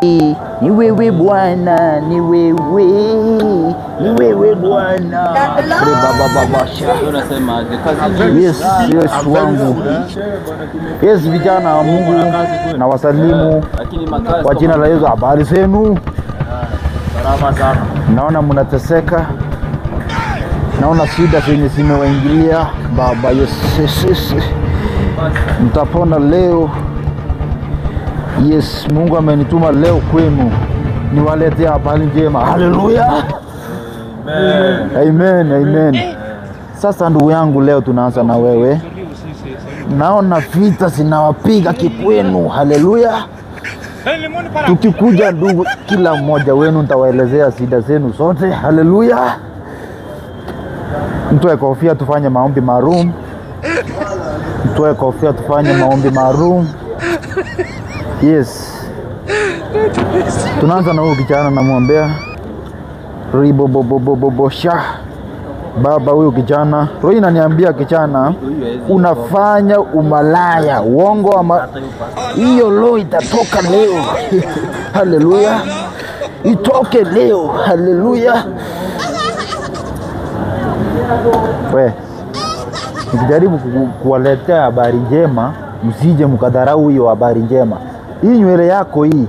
Ni wewe Bwana, ni wewe Bwana. Yes wangu. Yes vijana wa Mungu, na wasalimu kwa jina la Yesu. Habari zenu? Salama sana. Naona mnateseka, naona shida zenye zimewaingilia. Baba Yesu, mtapona leo. Yes, Mungu amenituma leo kwenu niwalete habari njema. Haleluya. Amen. Amen. Sasa ndugu yangu, leo tunaanza na wewe. Naona vita zinawapiga kikwenu. Haleluya. Tukikuja ndugu, kila mmoja wenu nitawaelezea shida zenu zote. Haleluya. Mtoe kofia tufanye maombi maalum. Mtoe kofia tufanye maombi maalum. Yes. Tunaanza na huyu kijana, namwombea ribobobobobosha. Baba, huyu kijana, roho inaniambia kijana, unafanya umalaya, uongo ama hiyo roho itatoka leo. Haleluya. Itoke leo. Haleluya. We, nikijaribu kuwaletea habari njema, msije mkadharau hiyo habari njema. Hii nywele yako hii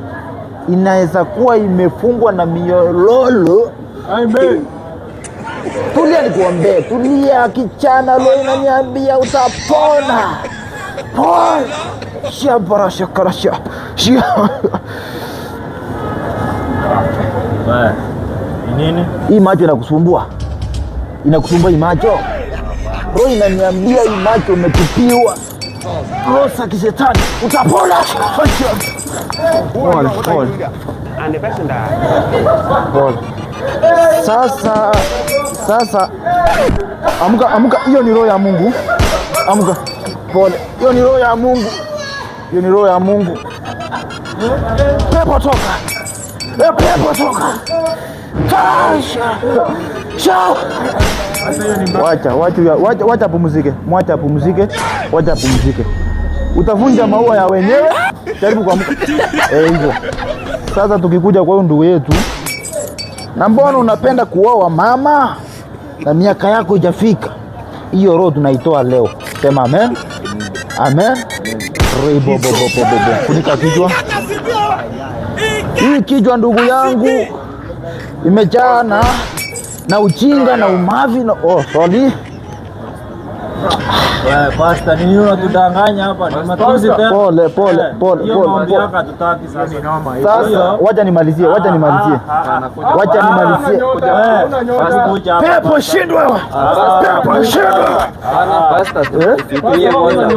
inaweza kuwa imefungwa na minyororo. Amen. Tulia nikuombee, tulia kichana, leo inaniambia utapona. Pona. Shabarasha karasha. Nini? Hii macho inakusumbua? Inakusumbua hii macho? Roho inaniambia hii macho umetupiwa. Rosa kishetani, utapona. Pole. Sasa amka, hiyo ni roho ya Mungu. Amka. Pole. Hiyo ni roho ya Mungu. Hiyo ni roho ya Mungu. Pepo toka. Pepo toka. Wacha apumzike. Mwacha apumzike. Wacha apumzike. Utavunja maua ya wenyewe. Jaribu kuamka. Hivyo. Sasa tukikuja kwa huyu ndugu yetu, na mbona unapenda kuoa mama na miaka yako hujafika? Hiyo roho tunaitoa leo. Sema amen. Amen. Funika kichwa. Hii kichwa ndugu yangu imejaa na ujinga na umavi na sorry. Pastor, nini unatudanganya hapa? Ni matusi tena. Pole. Hiyo mambo yako hatutaki sasa. Sasa wacha nimalizie. Pepo shindwe. Pepo shindwe. Pastor, tufikirie kwanza.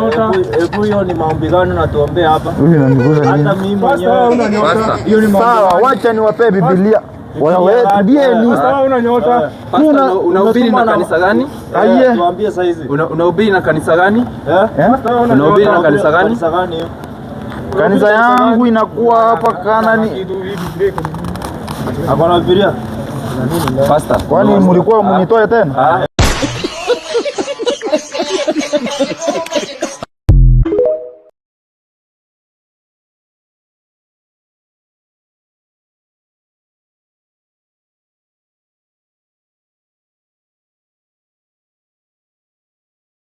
Hebu hiyo ni maombi gani unatuombea hapa? Hata mimi mwenyewe. Hiyo ni maombi. Sawa, wacha niwape Biblia. Wewe tubieni. Una nyota. Unahubiri na kanisa gani? Tuambie sasa hizi. Unahubiri na kanisa gani? Unahubiri na kanisa gani? Kanisa yangu inakuwa hapa Kanani. Hapana Biblia. Pastor, kwani mlikuwa mnitoe tena?